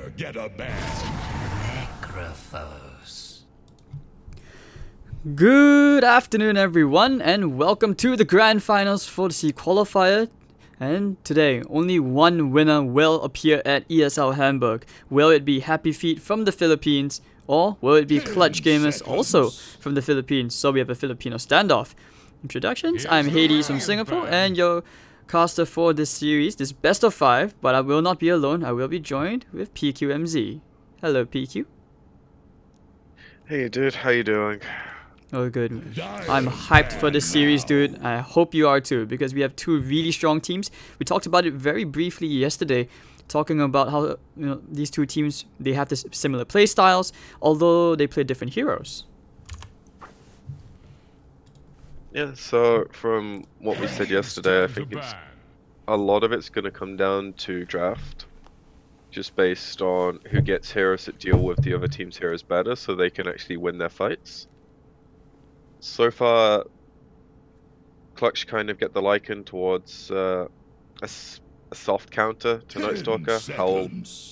Never get a best. Necrophos. Good afternoon everyone and welcome to the grand finals for the C Qualifier. And today, only one winner will appear at ESL Hamburg. Will it be HappyFeet from the Philippines, or will it be Clutch Gamers also from the Philippines? So we have a Filipino standoff. Introductions, I'm Hades from Singapore and your caster for this series, this best of 5, but I will not be alone. I will be joined with PQMZ. Hello PQ. Hey dude, how you doing? Oh good. I'm hyped for this series, dude. I hope you are too, because we have two really strong teams. We talked about it very briefly yesterday, talking about how these two teams, they have this similar play styles, although they play different heroes. Yeah, so from what we said yesterday, I think a lot of it's going to come down to draft, just based on who gets heroes that deal with the other team's heroes better, so they can actually win their fights. So far, Clutch kind of get the liken towards a soft counter to Night Stalker, Howl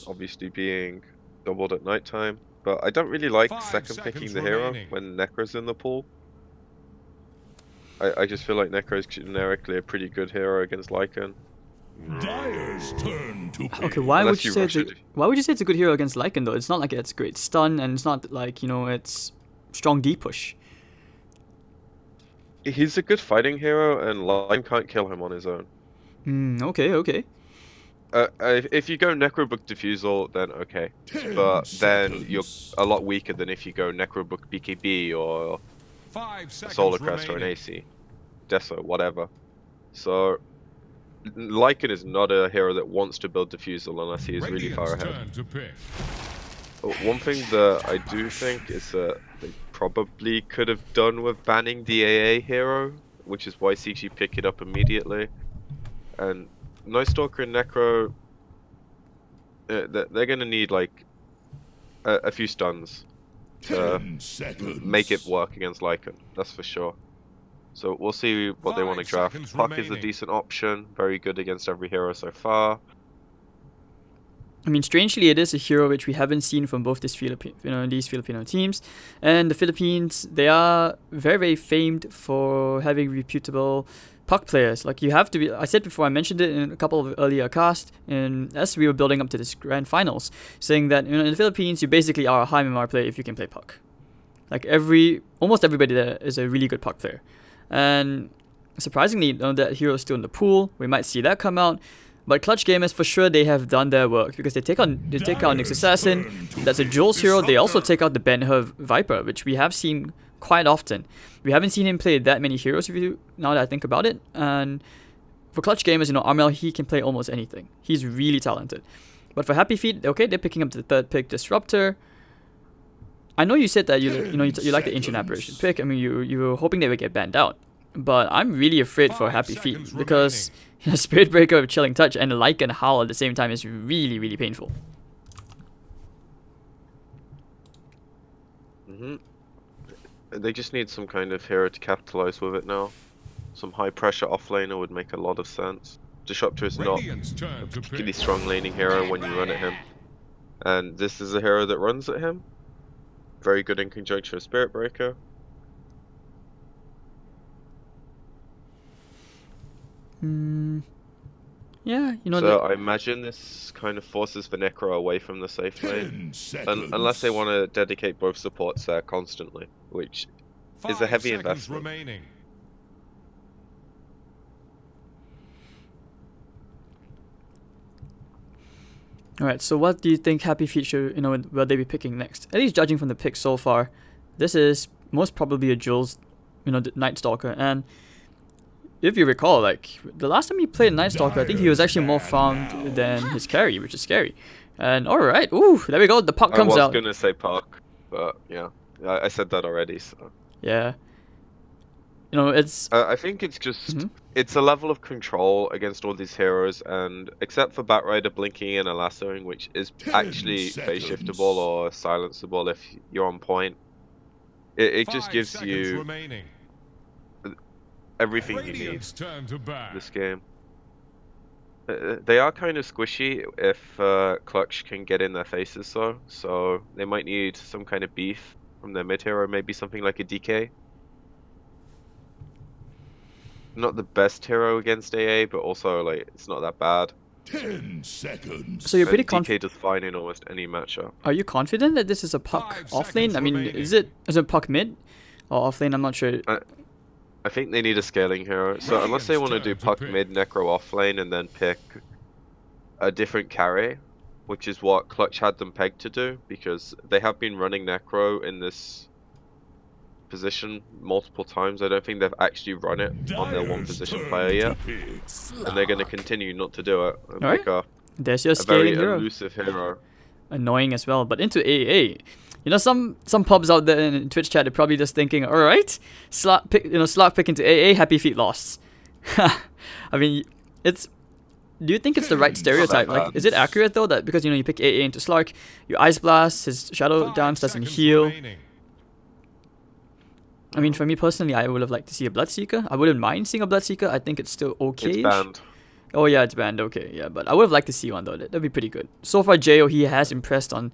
obviously being doubled at night time. But I don't really like second picking the hero when Necro's in the pool. I just feel like Necro is generically a pretty good hero against Lycan. Dyer's turn to pick. Okay, why would you say it's a good hero against Lycan though? It's not like it's great stun, and it's not like, it's strong D push. He's a good fighting hero, and Lycan can't kill him on his own. Okay. If you go Necrobook Diffusal, then okay. But then you're a lot weaker than if you go Necrobook BKB or a Solar Crest or an AC. Deso, whatever. So, Lycan is not a hero that wants to build Diffusal unless he is really far ahead. One thing that I do think is that they probably could have done with banning the AA hero, which is why CG pick it up immediately. And Night Stalker and Necro, they're gonna need like a few stuns to make it work against Lycan, that's for sure. So we'll see what they want to draft. Puck is a decent option, very good against every hero so far. I mean, strangely, it is a hero which we haven't seen from both these Filipino teams. And the Philippines, they are very, very famed for having reputable puck players. Like, you have to be, I said before, I mentioned it in a couple of earlier casts, and as we were building up to this grand finals, saying that in the Philippines, you basically are a high MMR player if you can play puck. Like, almost everybody there is a really good puck player. And surprisingly, that hero is still in the pool. We might see that come out. But Clutch Gamers, for sure, they have done their work, because they take out Nyx Assassin. That's a Jules hero. They also take out the Ben-Hur Viper, which we have seen quite often. We haven't seen him play that many heroes, now that I think about it. And for Clutch Gamers, Armel, he can play almost anything. He's really talented. But for HappyFeet, okay, they're picking up the third pick, Disruptor. I know you said that you like the Ancient Apparition pick. I mean, you were hoping they would get banned out. But I'm really afraid for HappyFeet, because Spirit Breaker with Chilling Touch and Lycan and Howl at the same time is really, really painful. They just need some kind of hero to capitalize with it now. Some high pressure offlaner would make a lot of sense. Disruptor is not a particularly strong laning hero when you run at him. And this is a hero that runs at him. Very good in conjunction with Spirit Breaker. Yeah, So I imagine this kind of forces the Necro away from the safe lane, unless they want to dedicate both supports there constantly, which is a heavy investment. Alright, so what do you think HappyFeet should, will they be picking next? At least judging from the picks so far, this is most probably a Jules, the Night Stalker. And if you recall, like, the last time he played Night Stalker, I think he was actually more farmed than his carry, which is scary. And alright, ooh, there we go, the puck comes out. I was gonna say puck, but yeah, I said that already, so. Yeah. It's... I think it's just, it's a level of control against all these heroes, and except for Batrider blinking and a lassoing, which is actually phase shiftable or silenceable if you're on point, it just gives you everything you need this game. They are kind of squishy if Clutch can get in their faces, though. So they might need some kind of beef from their mid hero, maybe something like a DK. Not the best hero against AA, but also like it's not that bad. 10 seconds. So you're pretty DK confident. does fine in almost any matchup. Are you confident that this is a puck 5 off lane? seconds I mean, remaining. is it puck mid or off lane? I'm not sure. I think they need a scaling hero. So unless they want to do Radiant's puck turn to mid, necro off lane, and then pick a different carry, which is what Clutch had them pegged to do, because they have been running necro in this position multiple times. I don't think they've actually run it on their one Dyer's position turn player to yet, pick. and they're going to continue not to do it and Alright. pick a There's your very scaling hero. elusive hero. Annoying as well. But into AA, you know, some pubs out there in Twitch chat are probably just thinking, all right, slot pick into AA, HappyFeet lost. I mean, it's. Do you think it's the right stereotype? Not that Like, is it accurate though that because you pick AA into Slark, your Ice Blast, his Shadow 5 Dance doesn't seconds heal. remaining. I mean, for me personally, I would have liked to see a Bloodseeker. I wouldn't mind seeing a Bloodseeker. I think it's still okay. It's banned. Oh yeah, it's banned. Okay, yeah, but I would have liked to see one though. That'd be pretty good. So far, Jo, he has impressed on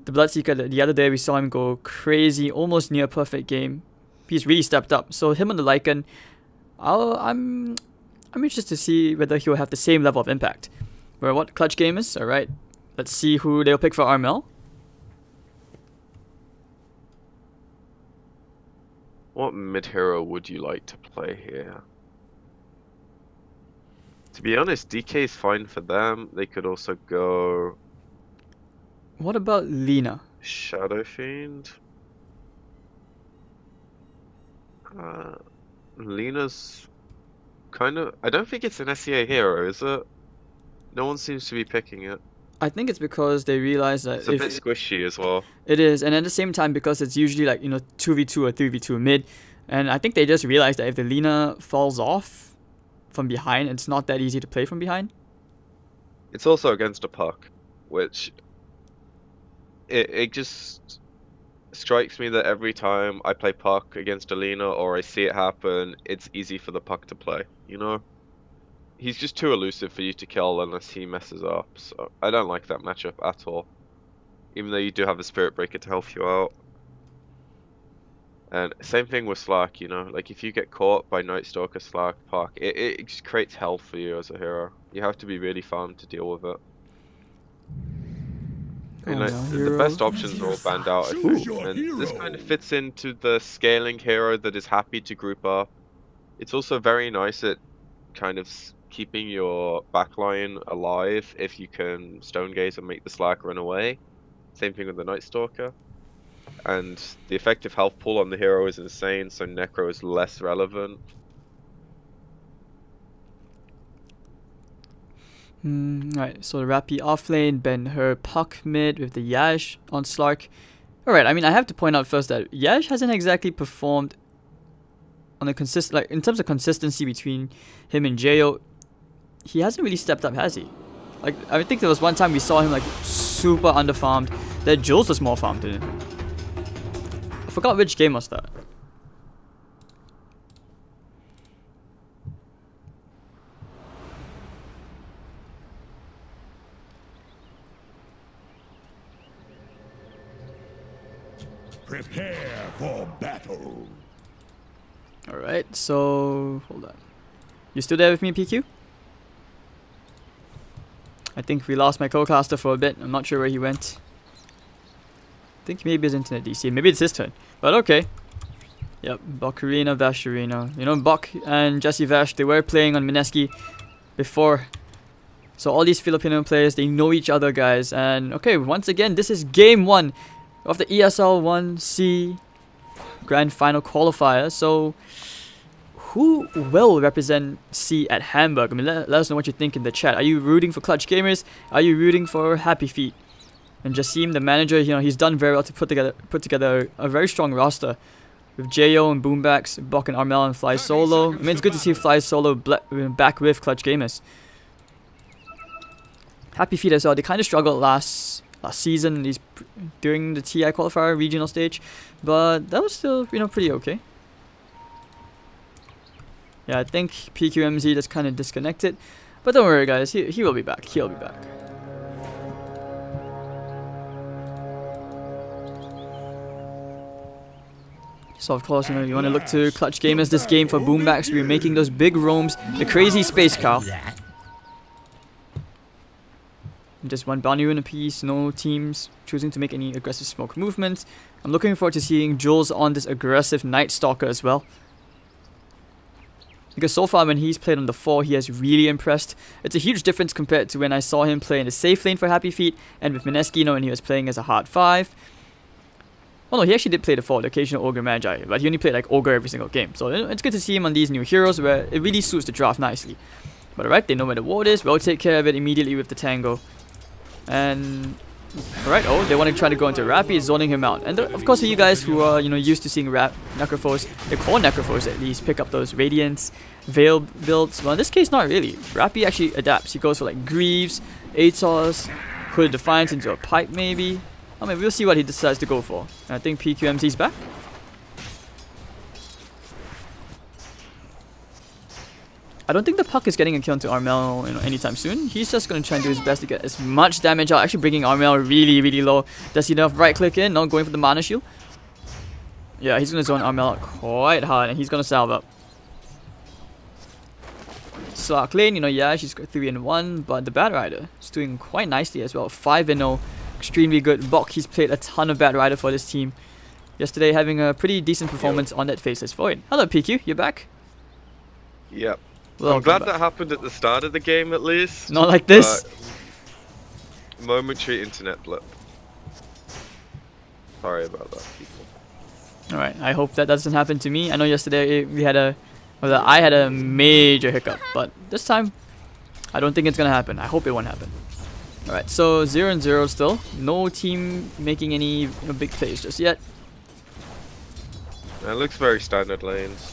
the Bloodseeker. The other day we saw him go crazy, almost near perfect game. He's really stepped up. So him on the Lycan, I'm interested to see whether he'll have the same level of impact. We're what Clutch Gamers. All right, let's see who they'll pick for Armel. What mid hero would you like to play here? To be honest, DK is fine for them. They could also go What about Lina? Shadow Fiend. Lena's kind of. I don't think it's an SEA hero, is it? No one seems to be picking it. I think it's because they realize that It's a bit squishy as well. it is, and at the same time because it's usually like 2v2 or 3v2 mid, and I think they just realized that if the Lina falls off from behind, it's not that easy to play from behind. It's also against a puck, which it just strikes me that every time I play puck against Alina or I see it happen, it's easy for the puck to play, you know? He's just too elusive for you to kill unless he messes up, so I don't like that matchup at all. Even though you do have a Spirit Breaker to help you out. And same thing with Slark, like if you get caught by Night Stalker, Slark, Puck, it just creates hell for you as a hero. You have to be really farmed to deal with it. And the best options are all banned out, I think. And this kind of fits into the scaling hero that is happy to group up. It's also very nice at kind of keeping your backline alive if you can Stone Gaze and make the Slark run away. Same thing with the Night Stalker. And the effective health pool on the hero is insane, so Necro is less relevant. Right, so the Rappy off lane, Ben-Hur Puck mid with the Yash on Slark. Alright, I mean, I have to point out first that Yash hasn't exactly performed on a in terms of consistency between him and Jo. He hasn't really stepped up, has he? Like, I think there was one time we saw him like super underfarmed, that Jules was more farmed than him. I forgot which game was that. Prepare for battle. Alright, so hold on. You still there with me, PQ? I think we lost my co-caster for a bit. I'm not sure where he went. I think maybe his internet DC. Maybe it's his turn. But okay. Yep, Bok Arena, Vash Arena. Bok and Jesse Vash, they were playing on Mineski before. So all these Filipino players, they know each other, guys. And okay, once again, this is game 1 of the ESL One C Grand Final Qualifier. So who will represent C at Hamburg? I mean, let us know what you think in the chat. Are you rooting for Clutch Gamers? Are you rooting for HappyFeet? And Jassim, the manager, he's done very well to put together a very strong roster with Jo and Boombacks, Bok and Armel and Fly Solo. I mean, it's good to see Fly Solo back with Clutch Gamers. HappyFeet as well. They kind of struggled last season, during the TI qualifier regional stage, but that was still pretty okay. Yeah, I think PQMZ just kind of disconnected. But don't worry, guys. He will be back. He'll be back. So of course, you know, you want to look to clutch gamers this game for Boombacks. We're making those big roams, the crazy space cow. Just one bounty rune apiece, no teams choosing to make any aggressive smoke movements. I'm looking forward to seeing Jules on this aggressive Night Stalker as well. Because so far when he's played on the 4, he has really impressed. It's a huge difference compared to when I saw him play in the safe lane for HappyFeet and with Mineski, you know, when he was playing as a hard 5. Oh no, he actually did play the 4, the occasional Ogre Magi, but he only played like Ogre every single game. So it's good to see him on these new heroes where it really suits the draft nicely. But alright, they know where the ward is, we'll take care of it immediately with the Tango. And alright, oh, they want to try to go into Rappy, zoning him out. And of course for you guys who are, you know, used to seeing Necrophos, they call Necrophos at least, pick up those Radiance, Veil builds. Well in this case not really. Rappy actually adapts, he goes for like Greaves, Atos, Hood of Defiance into a Pipe maybe. I mean, we'll see what he decides to go for. And I think PQMZ's back. I don't think the Puck is getting a kill into Armel, you know, anytime soon. He's just going to try and do his best to get as much damage out. Actually bringing Armel really, really low. Does he enough right click in? No, going for the mana shield. Yeah, he's going to zone Armel out quite hard and he's going to salve up. Slark lane, you know, yeah, she's got 3 and 1, but the Bat Rider is doing quite nicely as well. 5 and 0. Extremely good. Bok, he's played a ton of Bat Rider for this team. Yesterday having a pretty decent performance on that Faceless Void. Hello PQ, you're back? Yep. Welcome I'm glad back. that happened at the start of the game at least. Not like this. Momentary internet blip. Sorry about that, people. Alright, I hope that doesn't happen to me. I know yesterday we had I had a major hiccup, but this time I don't think it's gonna happen. I hope it won't happen. Alright, so 0 and 0 still. No team making any big plays just yet. It looks very standard lanes.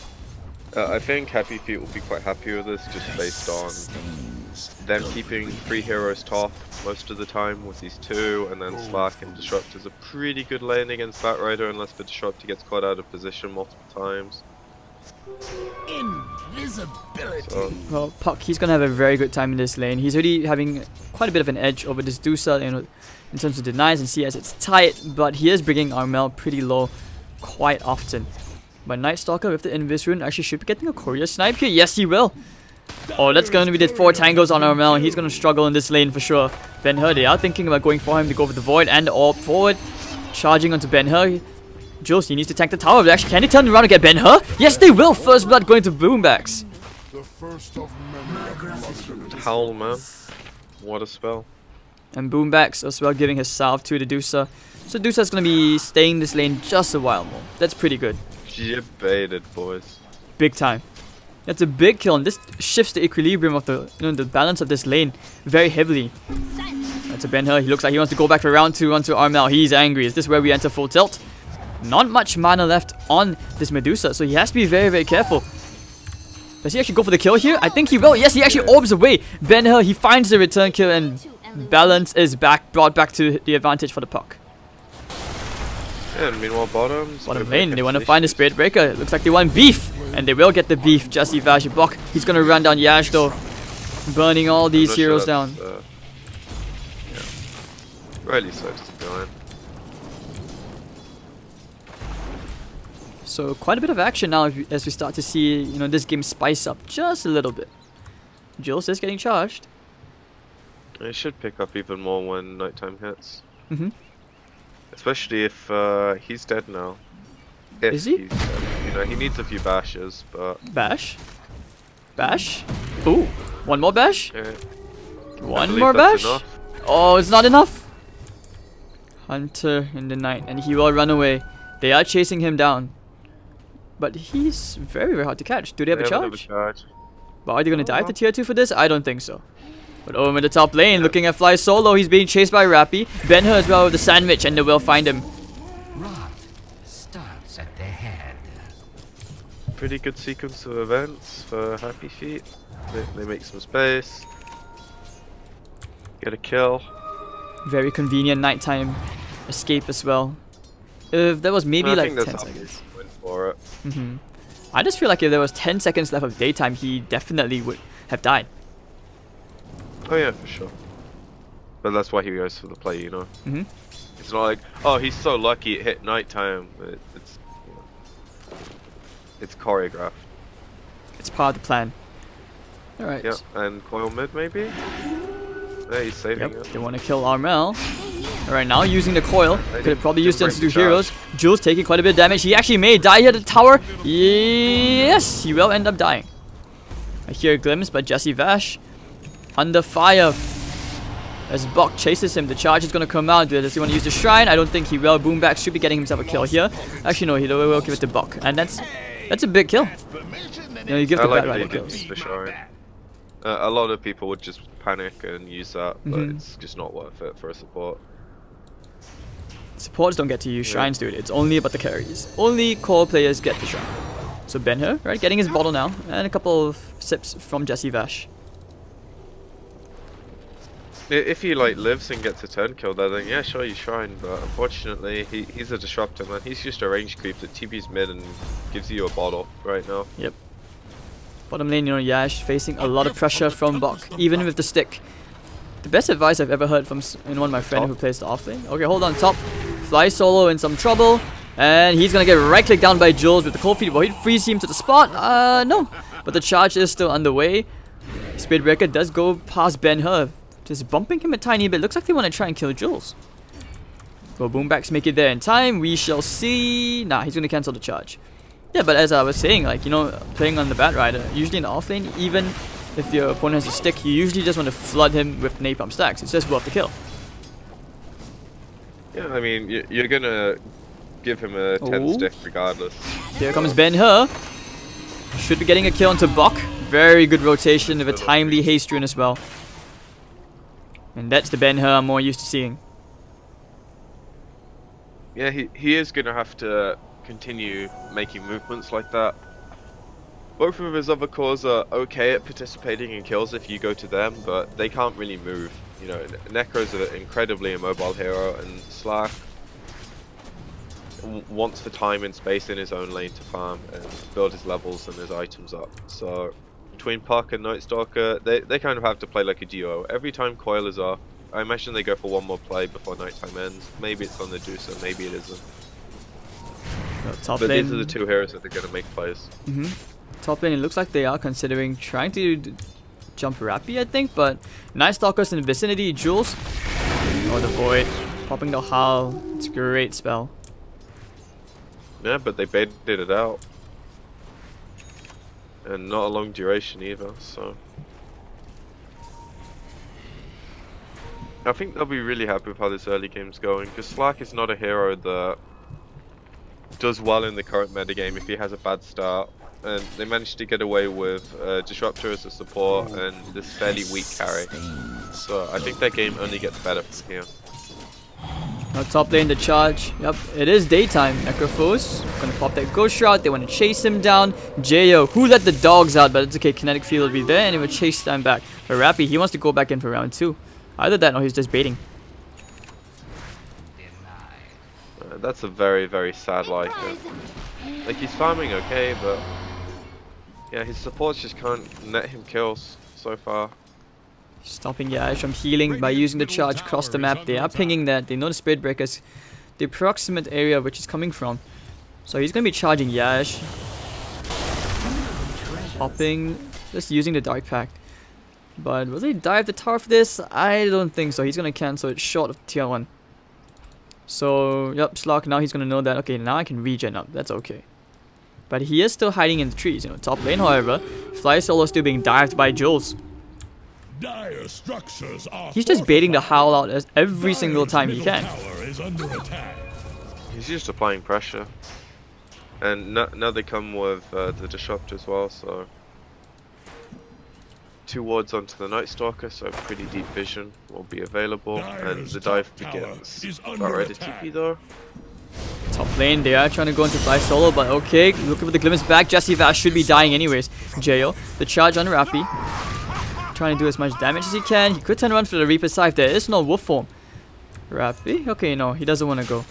I think HappyFeet will be quite happy with this, just based on them keeping 3 heroes top most of the time with these 2, and then Slack and Disrupt is a pretty good lane against Bat Rider unless the Disrupt gets caught out of position multiple times. Invisibility. So, Well, Puck, he's gonna have a very good time in this lane. He's already having quite a bit of an edge over this Dusa, you know, in terms of denies and CS. It's tight, but he is bringing Armel pretty low quite often. But Night Stalker with the Invis rune actually should be getting a courier snipe here. Yes, he will. Oh, that's going to be the 4 tangos on Armel. He's going to struggle in this lane for sure. Ben-Hur, they are thinking about going for him to go for the Void and the Orb forward. Charging onto Ben-Hur. Jules, he needs to tank the tower. But actually, can they turn around and get Ben-Hur? Yes, they will. First blood going to Boombacks. Howl, man. What a spell. And Boombacks as well giving his salve to the Dusa. So Dusa's going to be staying in this lane just a while more. That's pretty good. You baited, boys. Big time. That's a big kill, and this shifts the equilibrium of the the balance of this lane very heavily. That's a Ben-Hur. He looks like he wants to go back for round 2 onto Armel. He's angry. Is this where we enter full tilt? Not much mana left on this Medusa, so he has to be very, very careful. Does he actually go for the kill here? I think he will. Yes, he actually orbs away. Ben-Hur, he finds the return kill, and balance is brought back to the advantage for the Puck. Yeah, and meanwhile bottom lane, they want to find a Spirit Breaker. It looks like they want beef, and they will get the beef. Just Vash Bok. He's going to run down Yash though, burning all these heroes down. Yeah. Really so, just going. So quite a bit of action now as we start to see this game spice up just a little bit. Jules is getting charged. It should pick up even more when nighttime hits. Mm-hmm. Especially if he's dead now. If Is he? He's dead. He needs a few bashes, but... Bash? Bash? Ooh, one more bash? Yeah, One more bash? enough. Oh, it's not enough. Hunter in the night, and he will run away. They are chasing him down. But he's very, very hard to catch. Do they have a charge? But are they going to die to tier 2 for this? I don't think so. But over in the top lane, looking at Fly Solo, he's being chased by Rappy. Ben-Hur as well with the sandwich, and they will find him. Rot starts at the head. Pretty good sequence of events for HappyFeet. They make some space. Get a kill. Very convenient nighttime escape as well. If there was maybe like 10 seconds. Win for it. I just feel like if there was 10 seconds left of daytime, he definitely would have died. Oh yeah, for sure. But that's why he goes for the play, you know. Mm-hmm. It's not like, oh, he's so lucky it hit nighttime. It's you know, it's choreographed. It's part of the plan. Alright. Yep, and coil mid maybe? Yeah, he's saving it. They want to kill Armel. Alright, now using the coil. Could have probably used it to do heroes. Jules taking quite a bit of damage. He actually may die here at the tower. Yes, he will end up dying. I hear a glimpse, but Jesse Vash under fire. As Bok chases him, the charge is going to come out. Does he want to use the shrine? I don't think he will. Boomback should be getting himself a kill here. Actually, no, he will give it to Bok. And that's a big kill. You know, you give the bad rider kills. The shrine. A lot of people would just panic and use that, but it's just not worth it for a support. Supports don't get to use shrines, dude. It's only about the carries. Only core players get the shrine. So Ben-Hur, right, getting his bottle now, and a couple of sips from Jesse Vash. If he like lives and gets a turn kill there, then yeah, sure, you shrine. But unfortunately, he's a disruptor, man. He's just a range creep that TP's mid and gives you a bottle right now. Yep. Bottom lane, you know, Yash facing a lot of pressure from Bok, even with the stick. The best advice I've ever heard from one of my friends who plays the off lane. Okay, hold on, top. Fly solo in some trouble. And he's gonna get right clicked down by Jules with the cold feet. Will he freeze him to the spot? No. But the charge is still underway. Speedbreaker does go past Ben-Hur. Just bumping him a tiny bit. Looks like they want to try and kill Jules. Will Boombacks make it there in time? We shall see. Nah, he's gonna cancel the charge. Yeah, but as I was saying, like, you know, playing on the Bat Rider, usually in the off lane, even if your opponent has a stick, you usually just want to flood him with napalm stacks. It's just worth the kill. Yeah, I mean, you're gonna give him a 10 stick regardless. Here comes Ben-Hur. Should be getting a kill onto Bok. Very good rotation with a timely haste rune as well. And that's the Ben-Hur I'm more used to seeing. Yeah, he is gonna have to continue making movements like that. Both of his other cores are okay at participating in kills if you go to them, but they can't really move. You know, Necro's an incredibly immobile hero, and Slack wants the time and space in his own lane to farm and build his levels and his items up. So between Puck and Night Stalker, they kind of have to play like a duo. Every time Coil is off, I imagine they go for one more play before nighttime ends. Maybe it's on the juicer, maybe it isn't. But these are the two heroes that are going to make plays. Top lane, it looks like they are considering trying to jump Rappy, I think, but Night Stalker's in the vicinity. Jules. Oh, the Void. Popping the Howl. It's a great spell. Yeah, but they baited it out. And not a long duration either, so... I think they'll be really happy with how this early game's going, because Slack is not a hero that does well in the current metagame if he has a bad start. And they managed to get away with Disruptor as a support and this fairly weak carry. So I think their game only gets better from here. Now top lane, the charge. Yep, it is daytime. Necrophos gonna pop that Ghost Shroud. They want to chase him down. Jayo, who let the dogs out, but it's okay. Kinetic Field will be there and it will chase them back. But Rappy, he wants to go back in for round 2. Either that or he's just baiting. That's a very, very sad life. Like, he's farming okay, but yeah, his supports just can't net him kills so far. Stopping Yash from healing by using the charge across the map. They are pinging that. They know the Spirit Breaker's the approximate area which is coming from. So he's going to be charging Yash. Hopping, just using the Dark Pact. But will they dive the tower for this? I don't think so. He's going to cancel it short of tier 1. So, yep, Slark, now he's going to know that, okay, now I can regen up. That's okay. But he is still hiding in the trees. You know, top lane, however, Fly Solo still being dived by Jules. He's just baiting the Howl out as every single time he can. He's just applying pressure. And now they come with the Disrupt as well, so... 2 wards onto the Night Stalker, so pretty deep vision will be available, and the dive begins. About ready to TP though. Top lane, they are trying to go into Fly Solo, but okay, looking for the glimpse back. Jesse Vash should be dying anyways. Jayo, the charge on Rappy. Trying to do as much damage as he can. He could turn around for the Reaper Scythe. There is no wolf form. Rappy? Okay, no, he doesn't want to go.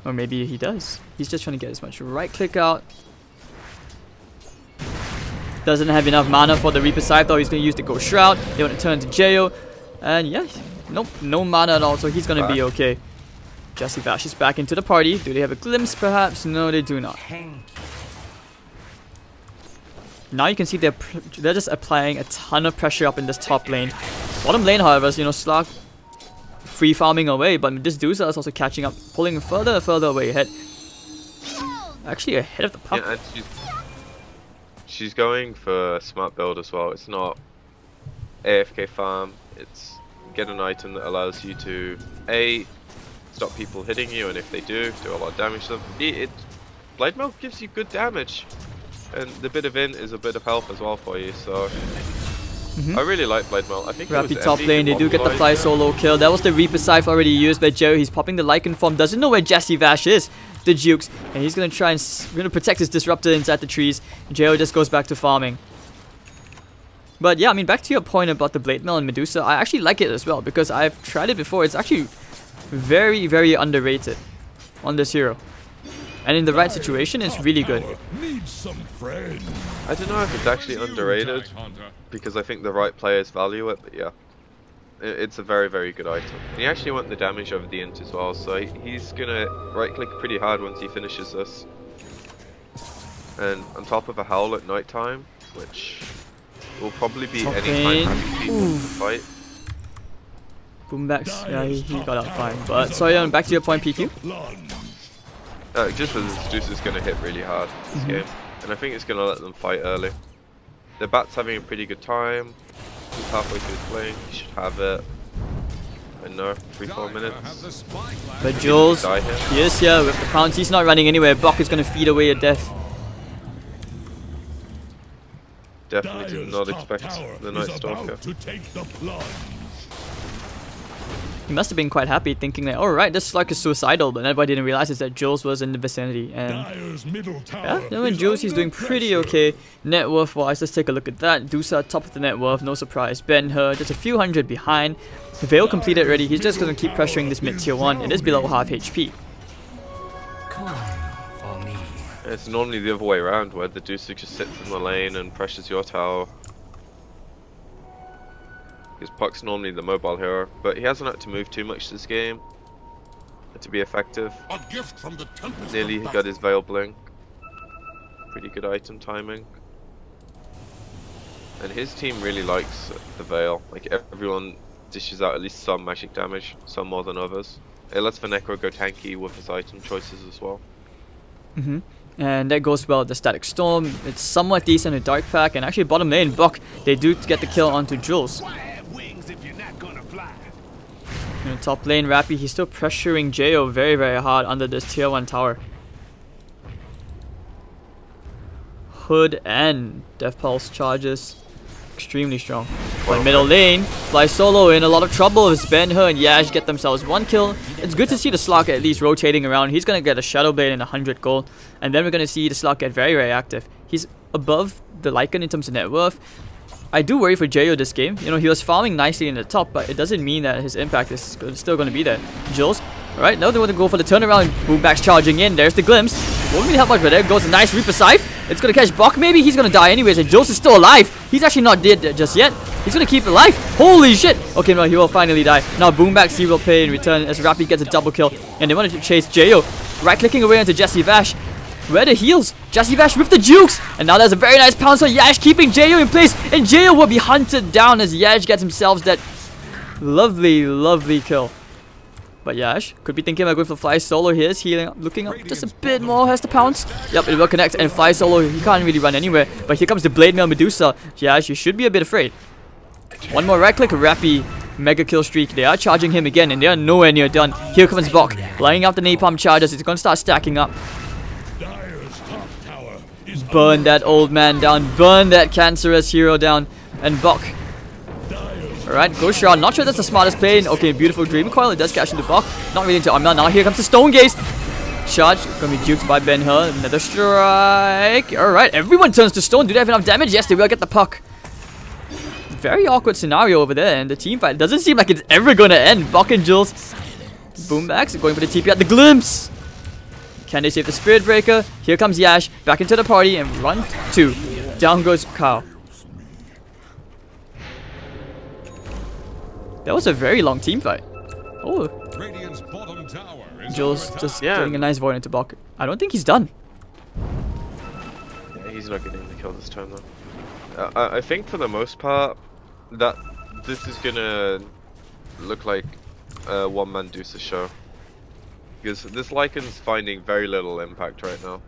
Or maybe he does. He's just trying to get as much right click out. Doesn't have enough mana for the Reaper Scythe though. He's going to use the Ghost Shroud. They want to turn to Jayo. And yeah, nope, no mana at all, so he's going to be okay. Jesse Vash is back into the party. Do they have a glimpse perhaps? No, they do not. Now you can see they're just applying a ton of pressure up in this top lane. Bottom lane, however, is, you know, Slark free farming away, but this Dusa is also catching up, pulling further and further away ahead. Actually ahead of the puck. Yeah, and she's going for a smart build as well. It's not AFK farm, it's get an item that allows you to A, stop people hitting you, and if they do a lot of damage to them. Blade Mail gives you good damage. And the bit of int is a bit of health as well for you, so I really like Blade Mail. I think Rappy top lane, they do get the fly solo kill. That was the Reaper Scythe already used by Joe. He's popping the Lycan form, doesn't know where Jesse Vash is, the Jukes, and he's gonna try and protect his disruptor inside the trees. Joe just goes back to farming. But yeah, I mean, back to your point about the Blade Mail and Medusa, I actually like it as well because I've tried it before. It's actually very, very underrated on this hero. And in the right situation, it's really good. I don't know if it's actually underrated, because I think the right players value it, but yeah. It's a very, very good item. And you actually want the damage over the int as well, so he's gonna right-click pretty hard once he finishes this. And on top of a Howl at night time, which will probably be any time HappyFeet wants to fight. Boombacks, yeah, he got out fine. But sorry, back to your point, PQ. Just because Deuce is going to hit really hard this game, and I think it's going to let them fight early. The Bat's having a pretty good time. He's halfway through his lane. He should have it. I know, 3-4 minutes. But Jules, yes, yeah, with the pounce, he's not running anywhere. Bok is going to feed away at death. Definitely did not expect the Night Stalker. He must have been quite happy, thinking like, alright, this Slark is suicidal, but everybody didn't realize is that Jules was in the vicinity. And yeah, then when Jules, he's doing pretty okay. Net worth wise, let's take a look at that. Dusa top of the net worth, no surprise. Ben-Hur just a few hundred behind. Veil completed already, he's just going to keep pressuring this mid tier 1. It is below half HP. It's normally the other way around, where the Dusa just sits in the lane and pressures your tower. Because Puck's normally the mobile hero, but he hasn't had to move too much this game to be effective. Nearly he got his Veil Blink. Pretty good item timing. And his team really likes the Veil. Like, everyone dishes out at least some magic damage, some more than others. It lets the Necro go tanky with his item choices as well. And that goes well with the Static Storm. It's somewhat decent with Dark Pack, and actually bottom lane, Bok, they do get the kill onto Jules. In the top lane, Rappy, he's still pressuring Jo very, very hard under this tier 1 tower. Hood and Death Pulse charges. Extremely strong. But middle lane, Fly Solo in a lot of trouble as Ben-Hur and Yash get themselves 1 kill. It's good to see the Slark at least rotating around. He's going to get a Shadow Blade and 100 gold. And then we're going to see the Slark get very, very active. He's above the Lycan in terms of net worth. I do worry for Jayo this game. You know, he was farming nicely in the top, but it doesn't mean that his impact is still going to be there. Jules, alright, now they want to go for the turnaround. Boombacks charging in. There's the glimpse. Won't really help much, but there goes a nice Reaper Scythe. It's going to catch Bok. Maybe he's going to die anyways, and Jules is still alive. He's actually not dead just yet. He's going to keep alive. Holy shit. Okay, no, he will finally die. Now Boombacks, he will pay in return as Rappy gets a double kill. And they wanted to chase Jayo. Right-clicking away onto Jesse Vash. Where are the heals? Jesse Vash with the jukes! And now there's a very nice pounce on Yash, keeping Jayo in place. And Jayo will be hunted down as Yash gets himself that lovely, lovely kill. But Yash could be thinking about going for Fly Solo. He is healing up, looking up just a bit more. Has the pounce. Yep, it will connect. And Fly Solo, he can't really run anywhere. But here comes the Blade Mail Medusa. Yash, you should be a bit afraid. One more right click, Rappy. Mega kill streak. They are charging him again, and they are nowhere near done. Here comes Bok, lining out the napalm charges. It's going to start stacking up. Burn that old man down. Burn that cancerous hero down. And Bok. Alright, Ghost Shroud. Not sure that's the smartest play. Okay, beautiful Dream Coil. It does catch into Bok. Not really into Armel. Now here comes the Stone Gaze. Charge. Gonna be duked by Ben-Hur. Another strike. Alright, everyone turns to stone. Do they have enough damage? Yes, they will get the puck. Very awkward scenario over there. And the team fight doesn't seem like it's ever gonna end. Bok and Jules. Boombacks going for the TP at the glimpse. Can they save the Spirit Breaker? Here comes Yash back into the party and run 2. Down goes Kyle. That was a very long team fight. Oh. Jules just getting a nice void into block. I don't think he's done. Yeah, he's not getting the kill this time though. I think for the most part that this is gonna look like a one-man Deuce's show. Because this Lycan's finding very little impact right now.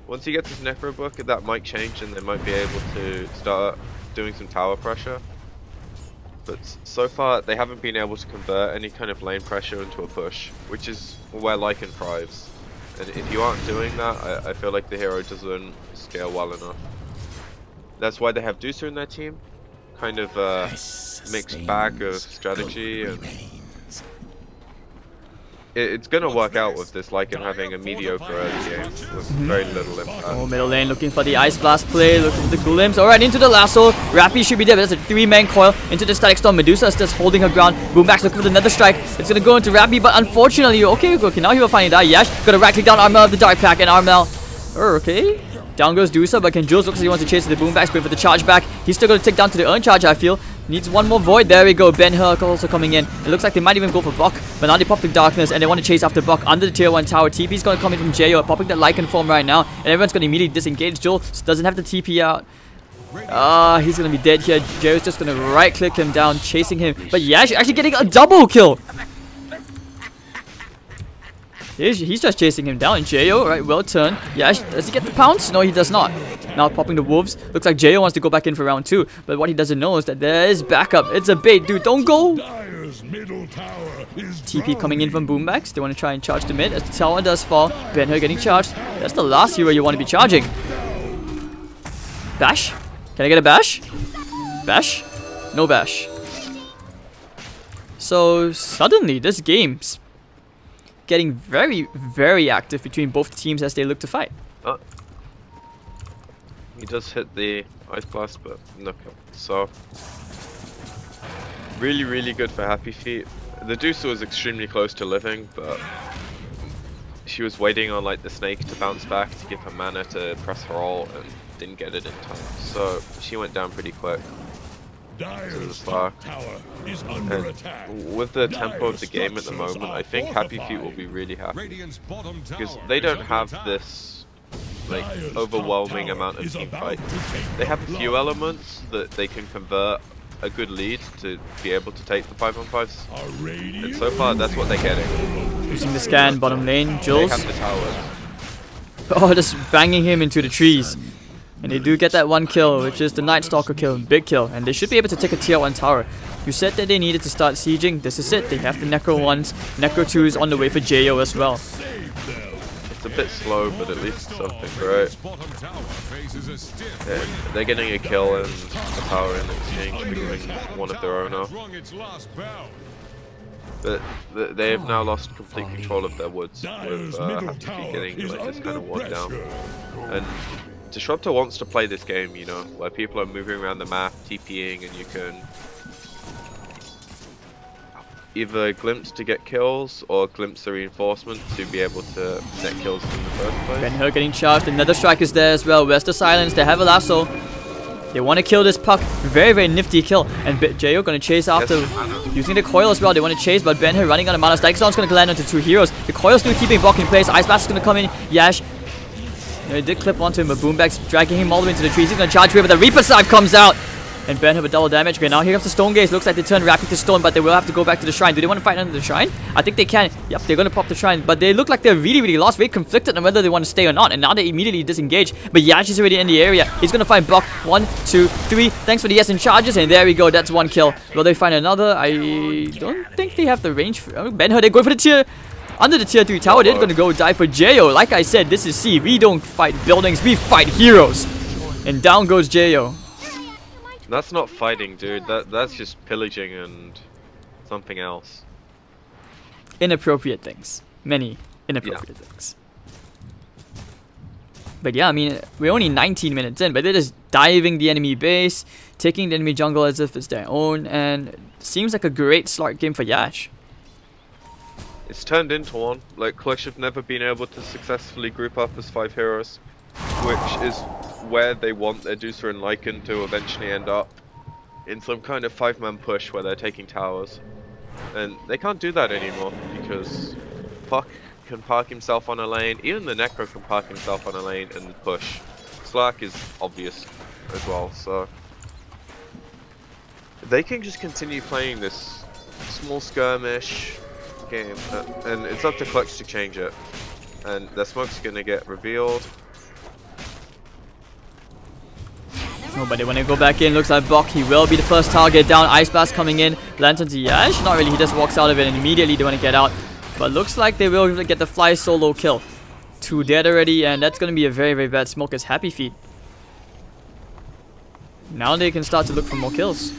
Once he gets his Necro book, that might change and they might be able to start doing some tower pressure. But so far, they haven't been able to convert any kind of lane pressure into a push, which is where Lycan thrives. And if you aren't doing that, I feel like the hero doesn't scale well enough. That's why they have Deucer in their team. Kind of a mixed bag of strategy, and it's gonna work out with this Lycan having a mediocre early game with very little impact. Oh, middle lane looking for the Ice Blast play, looking for the glimpse. Alright, into the lasso. Rappy should be there, but that's a 3-man coil. Into the Static Storm. Medusa is just holding her ground. Boomback's looking for another strike. It's gonna go into Rappy, but unfortunately, okay, now he will finally die. Yash, gonna right click down Armel of the Dark Pack, and Armel. Okay. Down goes Dusa, but can Jules looks like he wants to chase the Boomback, going for the charge back. He's still gonna take down to the Urn Charge, I feel. Needs one more void. There we go. Ben Hurk also coming in. It looks like they might even go for Buck, but now they pop the Darkness and they want to chase after Buck under the tier 1 tower. TP's gonna come in from Jo, popping that Lycan form right now, and everyone's gonna immediately disengage. Joel doesn't have the TP out. He's gonna be dead here. Jo's just gonna right click him down, chasing him. But Yash actually getting a double kill. He's just chasing him down. Jo, right, well turned. Yash, does he get the pounce? No, he does not. Now popping the wolves. Looks like Jo wants to go back in for round 2. But what he doesn't know is that there is backup. It's a bait, dude. Don't go. TP coming in from Boombacks. They want to try and charge the mid as the tower does fall. Ben-Hur getting charged. That's the last hero you want to be charging. Bash? Can I get a bash? Bash? No bash. So suddenly this game's getting very, very active between both teams as they look to fight. He does hit the Ice Blast, but no kill. So, really, really good for HappyFeet. The Deucer was extremely close to living, but she was waiting on like the snake to bounce back to give her mana to press her ult and didn't get it in time. So, she went down pretty quick. Dire's top tower is under attack. With the tempo of the game at the moment, I think HappyFeet will be really happy because they don't have this like overwhelming amount of team fight. They have a few elements that they can convert a good lead to be able to take the 5-on-5s, and so far that's what they're getting. Using the scan bottom lane, Jules. They have the towers. Oh, just banging him into the trees. And they do get that one kill, which is the Night Stalker kill, big kill. And they should be able to take a tier 1 tower. You said that they needed to start sieging. This is it. They have the Necro 1s. Necro 2s on the way for Jo as well. It's a bit slow, but at least it's something, right? Yeah, they're getting a kill and a tower in exchange for giving one of their own off. But they have now lost complete control of their woods, with HappyFeet getting like this kind of ward down. And Disruptor wants to play this game, you know, where people are moving around the map, TPing, and you can either glimpse to get kills or glimpse the reinforcement to be able to net kills in the first place. Ben-Hur getting charged, another strike is there as well. Where's the silence? They have a lasso. They want to kill this puck. Very, very nifty kill. And Jo going to chase after, using the coil as well. They want to chase, but Ben-Hur running out of mana. Stykestorm's going to land onto 2 heroes. The coil still keeping Buck in place. Ice Blast is going to come in. Yash. They did clip onto him, but Boomback's dragging him all the way into the trees. He's going to charge away, but the Reaper Scythe comes out. And Ben with double damage. Okay, now here comes the Stone Gaze. Looks like they turn rapid to stone, but they will have to go back to the shrine. Do they want to fight under the shrine? I think they can. Yep, they're going to pop the shrine. But they look like they're really, really lost. Very conflicted on whether they want to stay or not. And now they immediately disengage. But Yash is already in the area. He's going to find Buck. 1, 2, 3. Thanks for the yes and charges. And there we go. That's 1 kill. Will they find another? I don't think they have the range for Ben-Hur. They're going for the tier. Under the tier 3 tower, they're going to go die for Jo. Like I said, this is C. We don't fight buildings. We fight heroes. And down goes Jo. That's not fighting, dude. That's just pillaging and something else. Inappropriate things. Many inappropriate things. But yeah, I mean, we're only 19 minutes in, but they're just diving the enemy base, taking the enemy jungle as if it's their own, and it seems like a great start game for Yash. It's turned into one. Like, Clutch have never been able to successfully group up as 5 heroes, which is where they want their Deucer and Lycan to eventually end up, in some kind of 5-man push where they're taking towers. And they can't do that anymore because Puck can park himself on a lane, even the Necro can park himself on a lane and push. Slack is obvious as well, so they can just continue playing this small skirmish game, and it's up to Clutch to change it. And their smoke's gonna get revealed. Oh, but when they go back in, looks like Bok, he will be the first target down. Ice Blast coming in. Lantern's Yash, not really, he just walks out of it and immediately they want to get out. But looks like they will get the fly solo kill. 2 dead already, and that's going to be a very, very bad smoke as HappyFeet. Now they can start to look for more kills.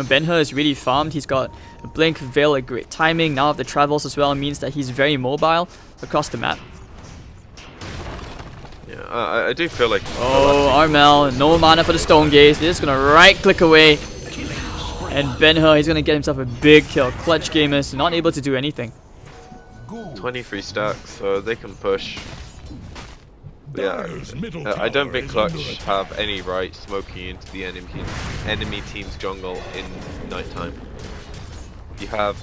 Ben-Hur is really farmed. He's got a Blink, Veil, a great timing. Now the travels as well means that he's very mobile across the map. Yeah, I do feel like... Oh, Armel, no mana for the Stone Gaze. They're just going to right-click away. And Ben-Hur, he's going to get himself a big kill. Clutch Gamers, not able to do anything. 23 stacks, so they can push. Yeah, I don't think Clutch have any right smoking into the enemy team's jungle in nighttime. You have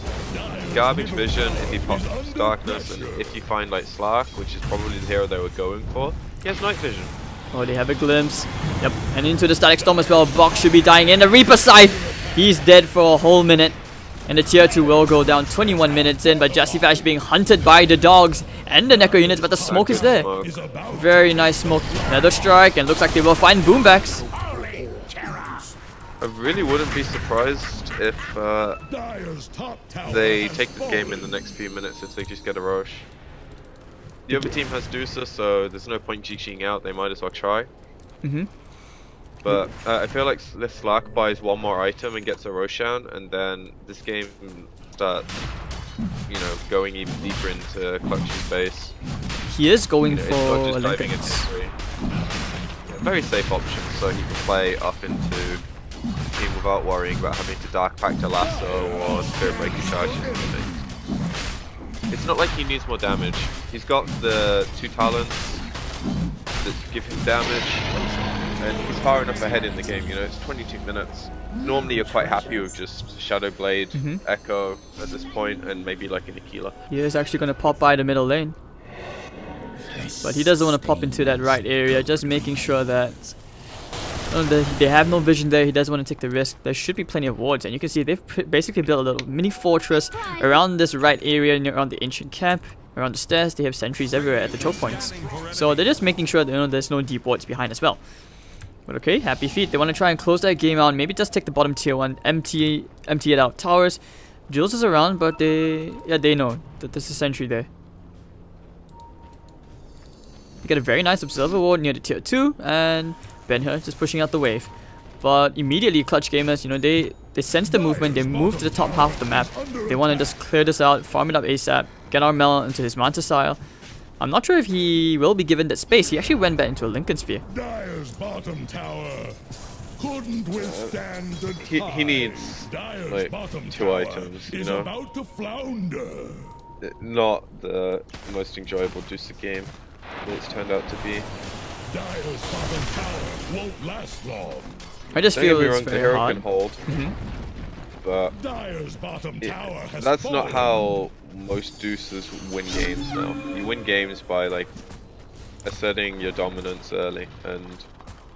garbage vision if you pop darkness, and if you find like Slark, which is probably the hero they were going for, he has night vision. Oh, they have a glimpse. Yep, and into the Static Storm as well. Bok should be dying in. The Reaper Scythe, he's dead for a whole minute. And the tier 2 will go down 21 minutes in, but Justifash being hunted by the dogs and the Necro units, but the smoke is there. Very nice smoke. Another strike, and looks like they will find boombacks. I really wouldn't be surprised if they take this game in the next few minutes if they just get a Roche. The other team has Deucer, so there's no point GGing out, they might as well try. But I feel like this Slack buys one more item and gets a Roshan, and then this game starts, you know, going even deeper into Clutch's base. He is going It's for not just a diving into three. Yeah, very safe option, so he can play up into team without worrying about having to Dark Pact a Lasso or Spirit Breaker charges or anything. It's not like he needs more damage. He's got the 2 talents that give him damage. And he's far enough ahead in the game, you know, it's 22 minutes. Normally you're quite happy with just Shadow Blade, Echo at this point, and maybe like an Aquila. He is actually going to pop by the middle lane. But he doesn't want to pop into that right area, just making sure that they have no vision there. He doesn't want to take the risk. There should be plenty of wards, and you can see they've basically built a little mini fortress around this right area, around the ancient camp. Around the stairs, they have sentries everywhere at the choke points. So they're just making sure that there's no deep wards behind as well. But okay, HappyFeet, they want to try and close that game out. Maybe just take the bottom tier 1, empty it out. Towers, Jules is around, but they know that there's a sentry there. You get a very nice observer ward near the tier 2, and Ben-Hur just pushing out the wave. But immediately, Clutch Gamers, you know, they sense the movement, they move to the top half of the map. They want to just clear this out, farm it up ASAP, get Armel into his Manta style. I'm not sure if he will be given that space. He actually went back into a Lincoln Sphere. Dire's bottom tower couldn't withstand the he needs like 2 items, you know. About to flounder. Not the most enjoyable Deucer game that it's turned out to be. Dire's bottom tower won't last long. I just feel it's the very hero hard. can hold, but Dire's bottom tower has that's fallen. not how most Deucers win games now. You win games by like asserting your dominance early and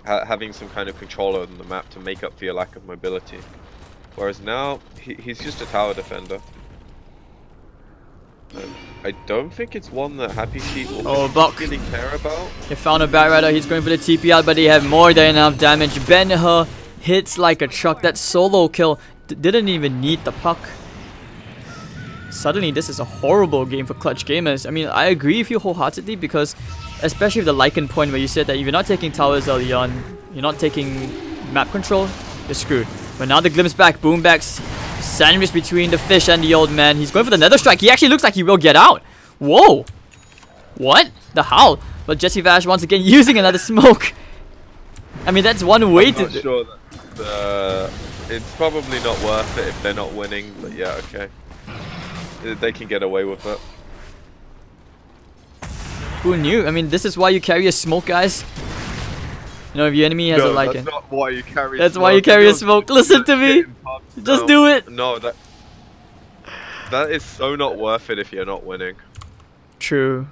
having some kind of control over the map to make up for your lack of mobility. Whereas now, he's just a tower defender. And I don't think it's one that HappyFeet will really care about. They found a Batrider, he's going for the TP out, but they have more than enough damage. Ben-Hur hits like a truck. That solo kill didn't even need the puck. Suddenly, this is a horrible game for Clutch Gamers. I mean, I agree with you wholeheartedly because, especially with the Lycan point where you said that if you're not taking towers early on, you're not taking map control, you're screwed. But now the glimpse back, boombacks, sandwich between the fish and the old man. He's going for the nether strike. He actually looks like he will get out. Whoa! What? The howl. But Jesse Vash once again using another smoke. I mean, that's one way to... I'm not sure that it's probably not worth it if they're not winning, but yeah, okay. They can get away with it. Who knew? I mean, this is why you carry a smoke, guys. You know, if your enemy has a Lycan. That's not why you carry That's smoke. why you carry a smoke. Listen to me. Just do it. No, that is so not worth it if you're not winning. True.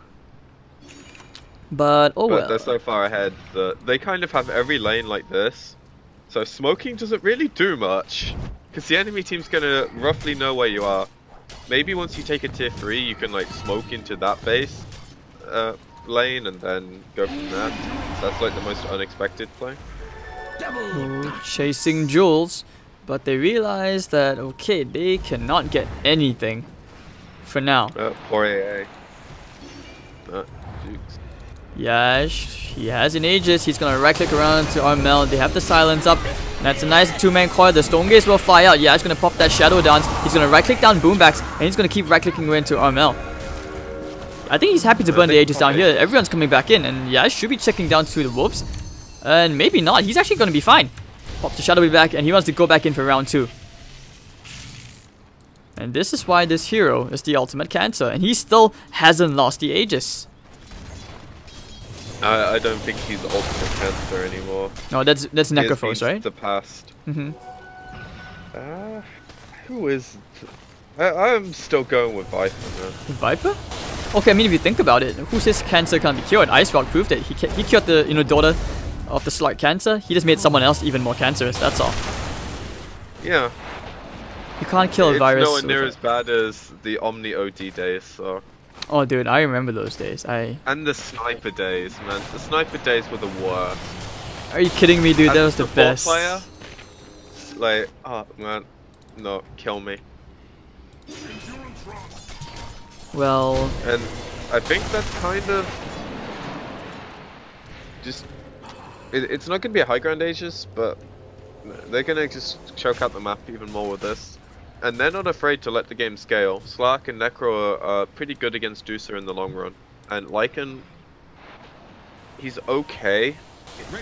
But well. They're so far ahead that they kind of have every lane like this. So smoking doesn't really do much. Because the enemy team's gonna roughly know where you are. Maybe once you take a tier 3, you can like smoke into that base lane and then go from there. That's like the most unexpected play. Chasing Jules, but they realize that okay, they cannot get anything for now. Poor AA. Yash, he has an Aegis. He's gonna right click around to Armel. They have the silence up. And that's a nice 2-man coil. The Stone Gaze will fly out. Yash gonna pop that Shadow Dance. He's gonna right click down Boombacks, and he's gonna keep right clicking into Armel. I think he's happy to burn the Aegis down here. Everyone's coming back in, and Yash should be checking down to the Wolves. And maybe not. He's actually gonna be fine. Pops the Shadow back, and he wants to go back in for round 2. And this is why this hero is the ultimate cancer, and he still hasn't lost the Aegis. I don't think he's the ultimate cancer anymore. No, that's Necrophos, right? The past. Mm-hmm. Who is? I'm still going with Viper, man. Viper? Okay, I mean, if you think about it, who says cancer can't be cured? Ice Rock proved it. He cured the Dota of the slight cancer. He just made someone else even more cancerous. That's all. Yeah. You can't kill a virus. It's nowhere near as bad as the Omni OD days, so. Oh, dude, I remember those days. And the sniper days, man. The sniper days were the worst. Are you kidding me, dude? As that was the best. Player, like, oh man, no, kill me. Well. And I think that's kind of just. It's not gonna be a high ground Aegis, but they're gonna just choke out the map even more with this. And they're not afraid to let the game scale. Slark and Necro are pretty good against Deucer in the long run. And Lycan, he's okay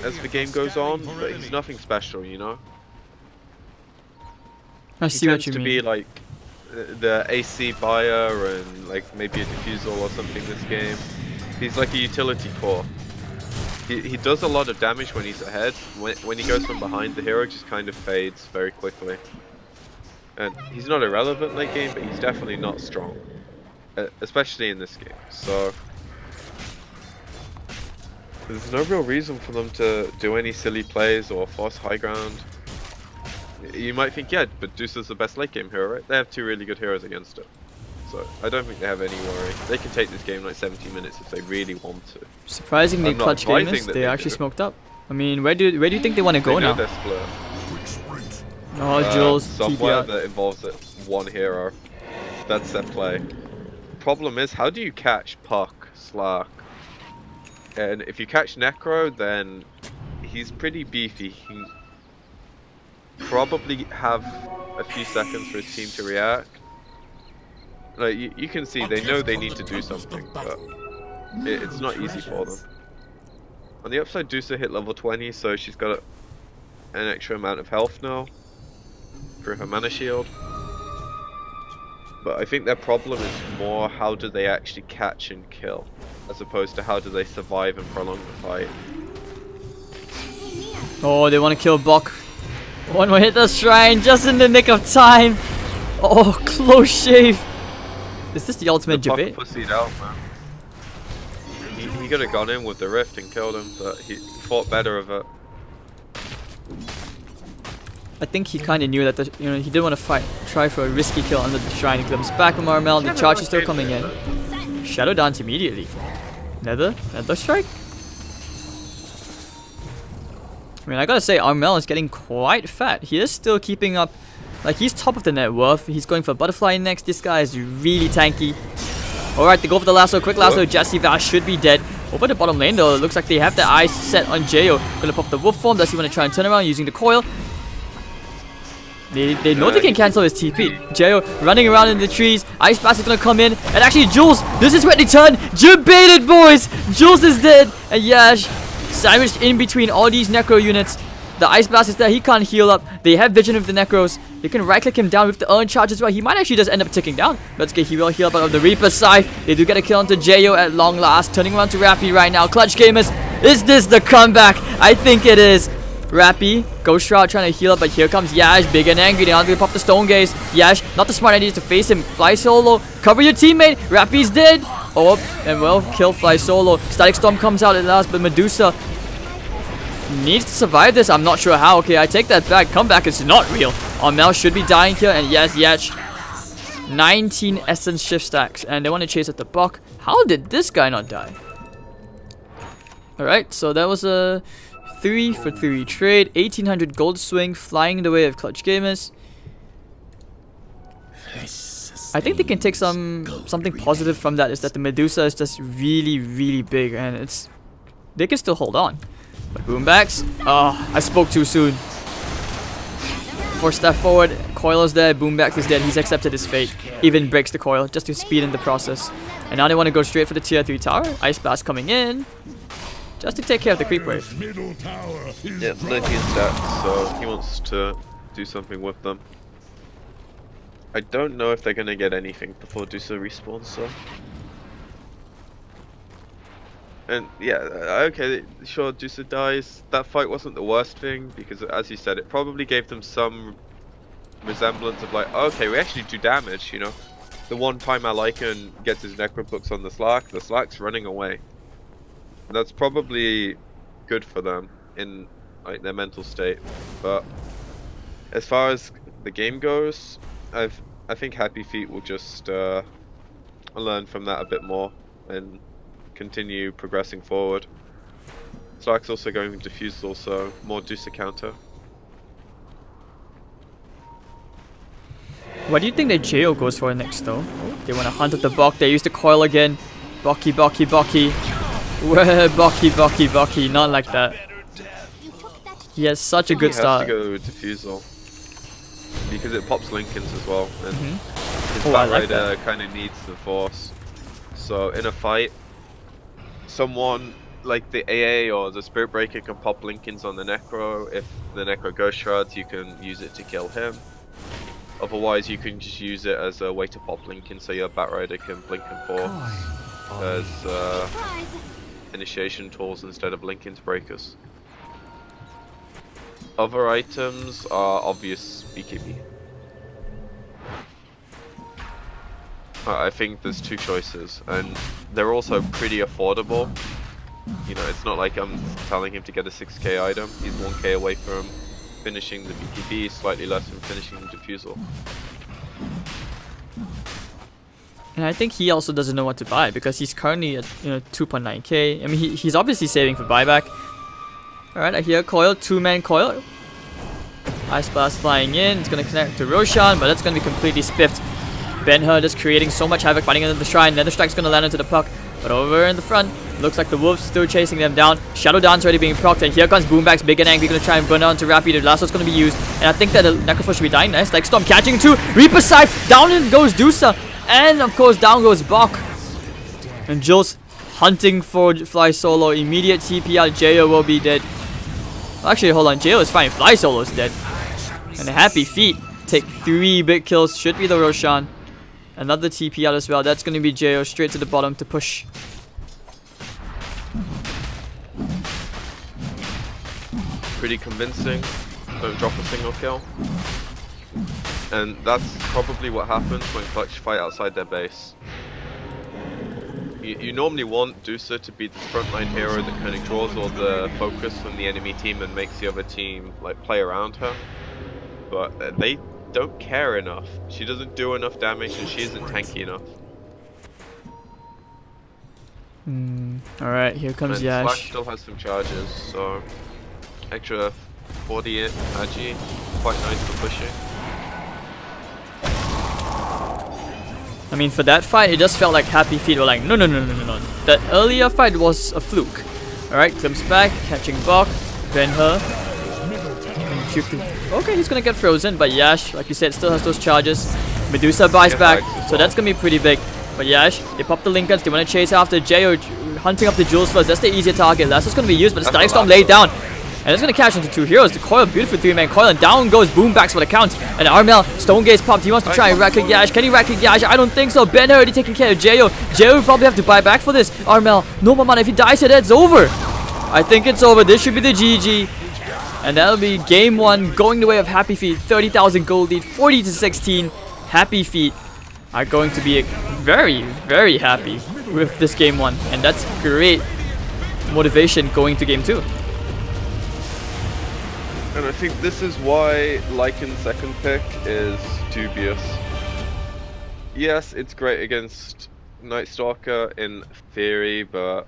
as the game goes on, but he's nothing special, you know? I see what you mean. He tends to be like the AC buyer and like maybe a defusal or something this game. He's like a utility core. He does a lot of damage when he's ahead. When he goes from behind, the hero just kind of fades very quickly. And he's not irrelevant late game, but he's definitely not strong. Especially in this game. So there's no real reason for them to do any silly plays or force high ground. You might think, yeah, but Deucer's the best late game hero, right? They have 2 really good heroes against it. So I don't think they have any worry. They can take this game like 70 minutes if they really want to. Surprisingly, clutch gamers, they actually smoked up. I mean, where do you think they want to go now? They're split. Oh, Jules, somewhere that involves one hero. That's their play. Problem is, how do you catch Puck, Slark? And if you catch Necro, then he's pretty beefy. He can probably have a few seconds for his team to react. Like you can see, they know they need to do something, but it's not easy for them. On the upside, Deucer hit level 20, so she's got an extra amount of health now for her mana shield. But I think their problem is more how do they actually catch and kill, as opposed to how do they survive and prolong the fight. Oh, they want to kill Bok. One more hit the shrine just in the nick of time. Oh, close shave. Is this the ultimate debate? Pussied out, man. He could have gone in with the rift and killed him, but he fought better of it. I think he kind of knew that he didn't want to try for a risky kill under the shrine. He comes back from Armel. The charge is still coming in. Shadow Dance immediately. Nether strike. I mean, I gotta say, Armel is getting quite fat. He is still keeping up. Like, he's top of the net worth. He's going for Butterfly next. This guy is really tanky. Alright, they go for the lasso. Quick lasso. Jesse Vash should be dead. Over the bottom lane, though, it looks like they have their eyes set on Jayo. Gonna pop the wolf form. Does he want to try and turn around using the coil? They know they can cancel his TP. Jayo running around in the trees. Ice Blast is gonna come in. And actually, Jules, this is where they turn. Debated, boys! Jules is dead. And Yash sandwiched in between all these Necro units. The Ice Blast is there. He can't heal up. They have vision of the Necros. They can right-click him down with the Urn Charge as well. He might actually just end up ticking down. Let's get he will heal up out of the Reaper Scythe. They do get a kill onto Jayo at long last. Turning around to Rappy right now. Clutch Gamers Is this the comeback? I think it is. Rappy, Ghost Shroud trying to heal up, but here comes Yash, big and angry. They're not going to pop the Stone Gaze. Yash, not the smart idea to face him. Fly Solo, cover your teammate. Rappy's dead. Oh, and well, kill Fly Solo. Static Storm comes out at last, but Medusa needs to survive this. I'm not sure how. Okay, I take that back. Comeback is not real. Armel should be dying here, and yes, Yash. 19 Essence Shift stacks, and they want to chase at the Buck. How did this guy not die? Alright, so that was a 3 for 3 trade. 1800 gold swing, flying the way of Clutch Gamers. I think they can take something positive from that, is that the Medusa is just really, really big, and they can still hold on. But Boombacks, I spoke too soon. 4 step forward, Coil is dead, Boombacks is dead, he's accepted his fate. Even breaks the Coil, just to speed in the process. And now they want to go straight for the tier 3 tower. Ice Blast coming in, just to take care of the creep wave. Yeah, 19 stacks, so he wants to do something with them. I don't know if they're going to get anything before Dusa respawns, so... And yeah, okay, sure, Dusa dies. That fight wasn't the worst thing, because as you said, it probably gave them some resemblance of like, okay, we actually do damage, you know? The one time Alycan gets his Necrobooks on the Slack's running away. That's probably good for them in like their mental state. But as far as the game goes, I think HappyFeet will just learn from that a bit more and continue progressing forward. Slack's also going with Diffuse, also more Dusa counter. What do you think that JO goes for next though? They want to hunt at the Buck, they use the Coil again. Bucky. Bucky, not like that. He has such a good start. He has to go with Diffusal because it pops Lincolns as well, and his Batrider kind of needs the force. So in a fight, someone like the AA or the Spirit Breaker can pop Lincolns on the Necro. If the Necro Ghost Shards, you can use it to kill him. Otherwise, you can just use it as a way to pop Lincoln, so your Batrider can blink and force as initiation tools instead of Lincoln's breakers. Other items are obvious BKB. I think there's 2 choices, and they're also pretty affordable. You know, it's not like I'm telling him to get a 6k item. He's 1k away from finishing the BKB, slightly less from finishing the Diffusal. And I think he also doesn't know what to buy because he's currently at 2.9k. I mean, he's obviously saving for buyback. Alright, I hear Coil, 2-man Coil. Ice Blast flying in, it's gonna connect to Roshan, but that's gonna be completely spiffed. Ben-Hur just creating so much havoc fighting under the shrine. Nether Strike's gonna land into the puck, but over in the front, looks like the Wolves still chasing them down. Shadow Dance already being procced, and here comes Boombacks, big and angry, gonna try and burn onto Rappy. The lasso's gonna be used, and I think that the Necrophos should be dying. Nice, like Storm catching 2, Reaper Scythe, down goes Dusa, and of course down goes Bok. And Jules hunting for Fly Solo, immediate TP out, Jo will be dead. Actually, hold on, Jo is fine, Fly Solo's dead. And the HappyFeet take 3 big kills, should be the Roshan. Another TP out as well, that's going to be Jo straight to the bottom to push. Pretty convincing, don't drop a single kill. And that's probably what happens when Clutch fight outside their base. You normally want Dusa to be the frontline hero that kind of draws all the focus from the enemy team and makes the other team like play around her. But they don't care enough. She doesn't do enough damage and she isn't tanky enough. Alright, here comes and Yash. Slack still has some charges, so extra 40 Agi, quite nice for pushing. I mean, for that fight, it just felt like HappyFeet were like, no. That earlier fight was a fluke. Alright, comes back, catching Bok, Ben-Hur. Okay, he's gonna get frozen, but Yash, like you said, still has those charges. Medusa buys back, so that's gonna be pretty big. But Yash, they pop the Lincolns, they wanna chase after Jo, hunting up the Jewels first. That's the easier target. Lasso's gonna be used, but the Static Storm laid down. And it's gonna catch into 2 heroes. The Coil, beautiful 3-man Coil, and down goes Boombacks for the count. And Armel, Stone Gaze popped. He wants to try and right-click Yash. Can he right-click Yash? I don't think so. Ben already taking care of Jo. Jo will probably have to buy back for this. Armel, no more mana. If he dies here, that's over. I think it's over. This should be the GG. And that'll be game 1 going the way of HappyFeet. 30,000 gold lead, 40 to 16. HappyFeet are going to be very, very happy with this game 1. And that's great motivation going to game 2. And I think this is why Lycan's second pick is dubious. Yes, it's great against Night Stalker in theory, but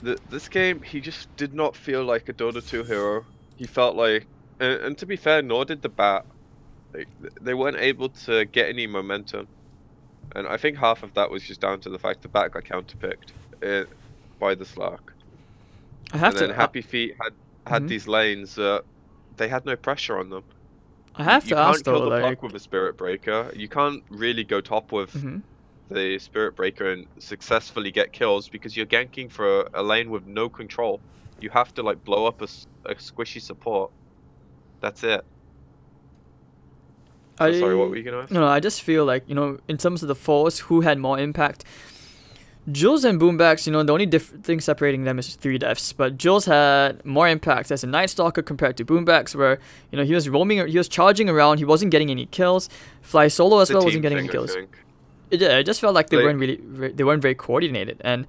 this game, he just did not feel like a Dota 2 hero. He felt like, and to be fair, nor did the Bat. They weren't able to get any momentum. And I think half of that was just down to the fact the Bat got counterpicked by the Slark. And then HappyFeet had these lanes that they had no pressure on them. I have to ask though, you can't kill the like, block with a Spirit Breaker. You can't really go top with the Spirit Breaker and successfully get kills because you're ganking for a lane with no control. You have to like blow up a squishy support. That's it. Sorry, what were you gonna ask? No, I just feel like, you know, in terms of the force, who had more impact? Jules and Boombacks, you know, the only thing separating them is 3 deaths, but Jules had more impact as a Night Stalker compared to Boombacks, where, you know, he was roaming, he was charging around, he wasn't getting any kills. Fly Solo as well wasn't getting any kills. It just felt like they weren't very coordinated. And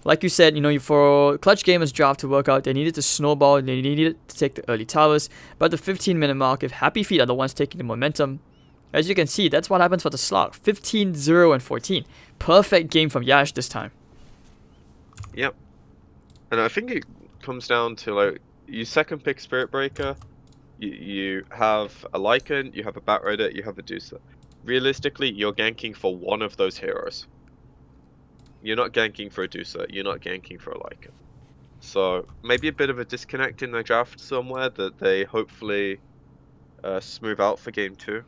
like you said, you know, for Clutch Gamers draft to work out, they needed to snowball, they needed to take the early towers. But at the 15-minute mark, if HappyFeet are the ones taking the momentum, as you can see, that's what happens for the Slark. 15, 0, and 14. Perfect game from Yash this time. Yep. And I think it comes down to, like, you second pick Spirit Breaker, you have a Lycan, you have a Bat Rider, you have a Deucer. Realistically, you're ganking for one of those heroes. You're not ganking for a Deucer, you're not ganking for a Lycan. So, maybe a bit of a disconnect in the draft somewhere that they hopefully smooth out for game 2.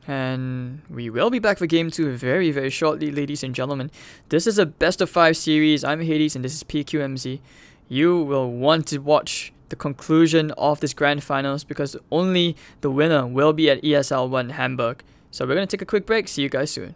And we will be back for game 2 very, very shortly, ladies and gentlemen. This is a best of 5 series. I'm Hades and this is PQMZ. You will want to watch the conclusion of this grand finals because only the winner will be at ESL One Hamburg. So we're going to take a quick break. See you guys soon.